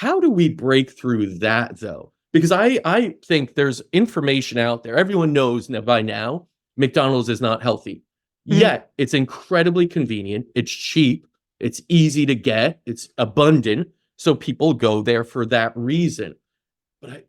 How do we break through that though? Because I think there's information out there. Everyone knows now by now McDonald's is not healthy. Mhm. Yet it's incredibly convenient. It's cheap. It's easy to get. It's abundant. So people go there for that reason. But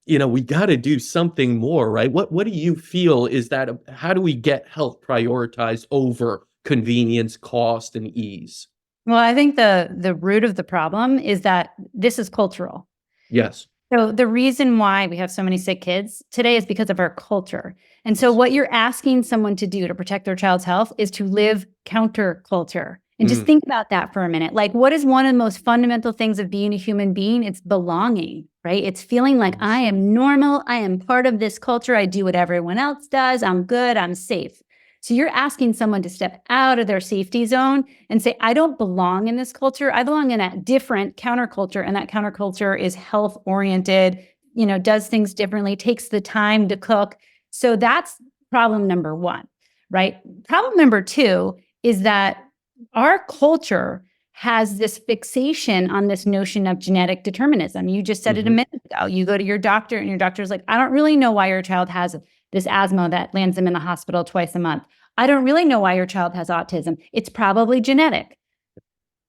we got to do something more, right? What do you feel is that? How do we get health prioritized over convenience, cost, and ease? Well, I think the root of the problem is that this is cultural. Yes. So the reason why we have so many sick kids today is because of our culture. And so Yes. what you're asking someone to do to protect their child's health is to live counterculture. And just Mm, think about that for a minute. Like, what is one of the most fundamental things of being a human being? It's belonging, right? It's feeling like I yes. am normal. I am part of this culture. I do what everyone else does. I'm good. I'm safe. So you're asking someone to step out of their safety zone and say, I don't belong in this culture. I belong in a different counterculture. And that counterculture is health oriented, does things differently, takes the time to cook. So that's problem number one, right? Problem number two is that our culture has this fixation on this notion of genetic determinism. You just said it a Hmm. minute ago. You go to your doctor and your doctor's like, I don't really know why your child has this asthma that lands them in the hospital twice a month. I don't really know why your child has autism. It's probably genetic.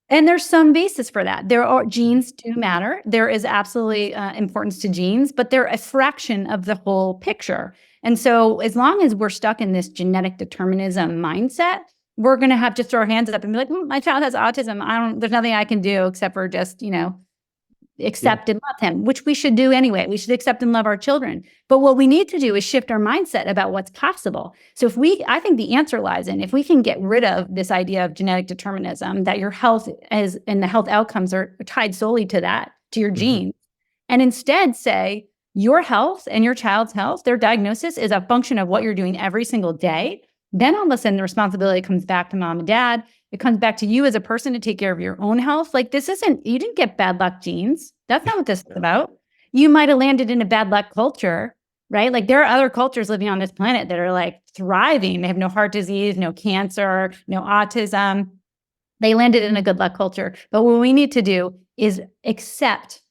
And there's some basis for that. There are genes do matter. There is absolutely importance to genes, but they're a fraction of the whole picture. And so as long as we're stuck in this genetic determinism mindset, we're going to have to throw our hands up and be like, my child has autism. There's nothing I can do except for just, Yeah. accept and love him, which we should do anyway. We should accept and love our children. But what we need to do is shift our mindset about what's possible. So I think the answer lies in if we can get rid of this idea of genetic determinism, that your health and the health outcomes are tied solely to that, to your Hmm. genes, and instead say your health and your child's health, their diagnosis is a function of what you're doing every single day. Then all of a sudden the responsibility comes back to mom and dad. It comes back to you as a person to take care of your own health. Like you didn't get bad luck genes. That's not what this is Yeah. about. You might have landed in a bad luck culture, right? Like there are other cultures living on this planet that are like thriving. They have no heart disease, no cancer, no autism. They landed in a good luck culture. But what we need to do is accept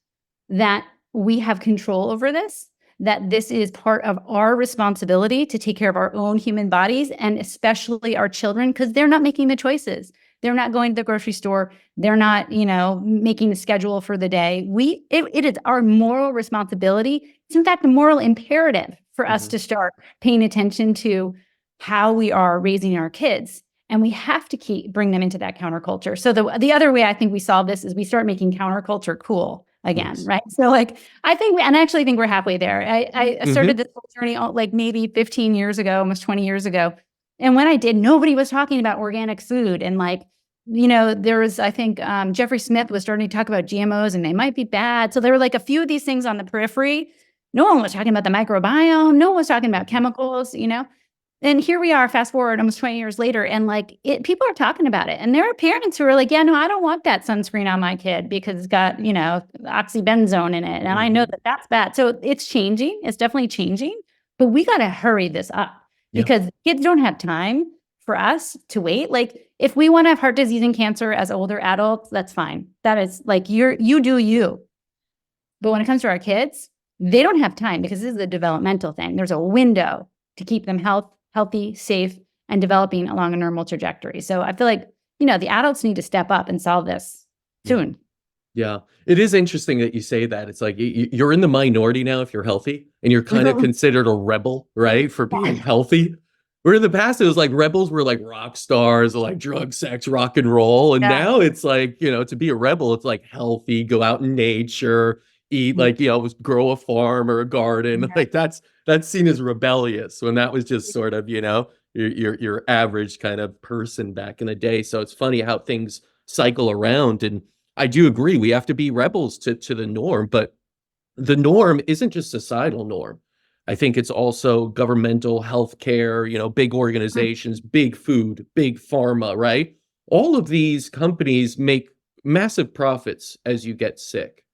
that we have control over this, that this is part of our responsibility to take care of our own human bodies and especially our children, because they're not making the choices. They're not going to the grocery store. They're not, making the schedule for the day. It is our moral responsibility. It's in fact a moral imperative for us Hmm. to start paying attention to how we are raising our kids. And we have to bring them into that counterculture. So the other way I think we solve this is we start making counterculture cool again, Yes. right? So like and I actually think we're halfway there. I started Hmm. this whole journey like maybe 15 years ago, almost 20 years ago. And when I did, nobody was talking about organic food. And like, there was, I think Jeffrey Smith was starting to talk about GMOs and they might be bad. So there were like a few of these things on the periphery. No one was talking about the microbiome. No one was talking about chemicals. And here we are, fast forward almost 20 years later, and like people are talking about it. And there are parents who are like, yeah, no, I don't want that sunscreen on my kid because it's got, oxybenzone in it. And I know Hmm. that that's bad. So it's changing. It's definitely changing. But we got to hurry this up Yeah. because kids don't have time for us to wait. Like if we want to have heart disease and cancer as older adults, that's fine. That is like you do you. But when it comes to our kids, they don't have time because this is a developmental thing. There's a window to keep them healthy, safe, and developing along a normal trajectory. So I feel like, the adults need to step up and solve this Yeah. soon. Yeah. It is interesting that you say that. It's like you're in the minority now if you're healthy, and you're kind of considered a rebel, right? For being healthy. Where in the past it was like rebels were like rock stars or like drug, sex, rock and roll. And Yeah. now it's like, to be a rebel, it's like healthy, go out in nature, eat like, grow a farm or a garden. Yeah. Like that's seen as rebellious when that was just sort of, your average kind of person back in the day. So it's funny how things cycle around. And I do agree we have to be rebels to the norm, but the norm isn't just societal norm. I think it's also governmental healthcare, big organizations, big food, big pharma, right? All of these companies make massive profits as you get sick.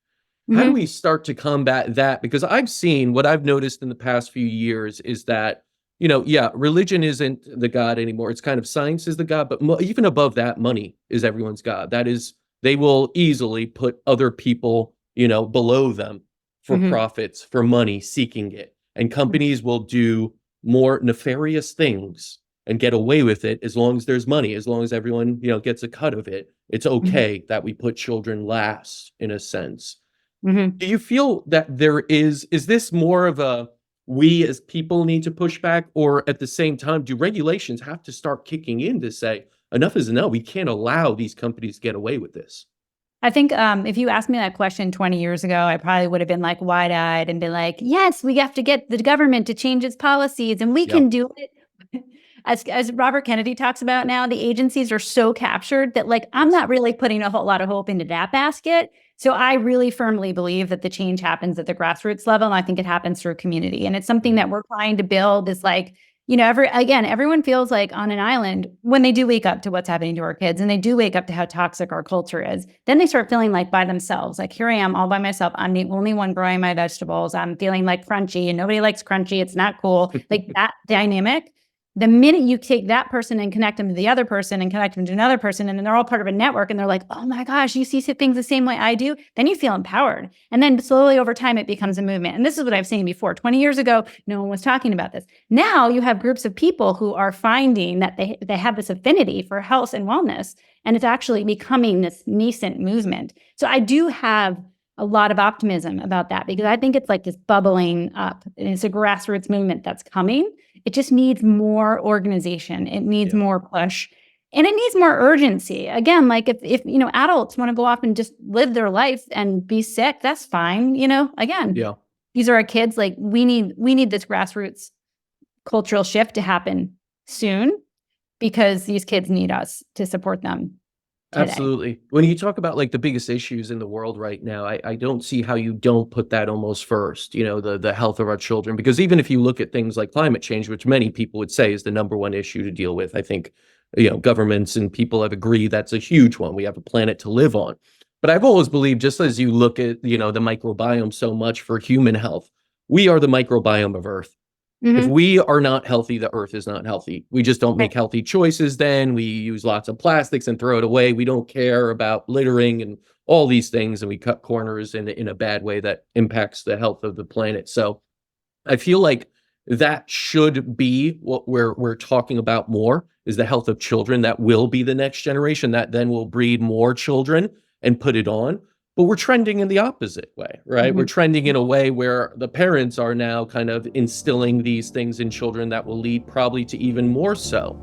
How do Mm-hmm. we start to combat that? Because what I've noticed in the past few years is that, yeah, religion isn't the God anymore. It's kind of science is the God, but even above that, money is everyone's God. That is, they will easily put other people below them for Mhm. profits, for money, seeking it. And companies will do more nefarious things and get away with it as long as there's money, as long as everyone, gets a cut of it. It's Mhm. okay that we put children last, in a sense. Mhm. Do you feel that is this more of a we as people need to push back, or at the same time, do regulations have to start kicking in to say enough is enough? We can't allow these companies to get away with this. I think if you asked me that question 20 years ago, I probably would have been like wide eyed and been like, yes, we have to get the government to change its policies and we Yep. can do it. As Robert Kennedy talks about now, the agencies are so captured that like I'm Yes. not really putting a whole lot of hope into that basket. So I really firmly believe that the change happens at the grassroots level. And I think it happens through community. And it's something Mhm. that we're trying to build is like, everyone feels like on an island when they do wake up to what's happening to our kids and they do wake up to how toxic our culture is. Then they start feeling like by themselves, like here I am all by myself. I'm the only one growing my vegetables. I'm feeling like crunchy and nobody likes crunchy. It's not cool. Like that dynamic. The minute you take that person and connect them to the other person and connect them to another person, and then they're all part of a network and they're like, oh my gosh, you see things the same way I do, then you feel empowered. And then slowly over time, it becomes a movement. And this is what I've seen before. 20 years ago, no one was talking about this. Now you have groups of people who are finding that they have this affinity for health and wellness, and it's actually becoming this nascent movement. So I do have a lot of optimism about that because I think it's like this bubbling up. And it's a grassroots movement that's coming. It just needs more organization. It needs Yeah. more push. And it needs more urgency. Again, like if adults want to go off and just live their life and be sick, that's fine. Again, Yeah. these are our kids. Like we need this grassroots cultural shift to happen soon because these kids need us to support them today. Absolutely. When you talk about like the biggest issues in the world right now, I don't see how you don't put that almost first, the health of our children. Because even if you look at things like climate change, which many people would say is the number one issue to deal with, I think, governments and people have agreed that's a huge one. We have a planet to live on. But I've always believed, just as you look at, the microbiome so much for human health, we are the microbiome of Earth. If Mhm. we are not healthy, the earth is not healthy. We just don't Right. make healthy choices then. We use lots of plastics and throw it away. We don't care about littering and all these things, and we cut corners in a bad way that impacts the health of the planet. So I feel like that should be what we're talking about more, is the health of children. That will be the next generation that then will breed more children and put it on. But we're trending in the opposite way, right? We're Mhm. trending in a way where the parents are now kind of instilling these things in children that will lead probably to even more so.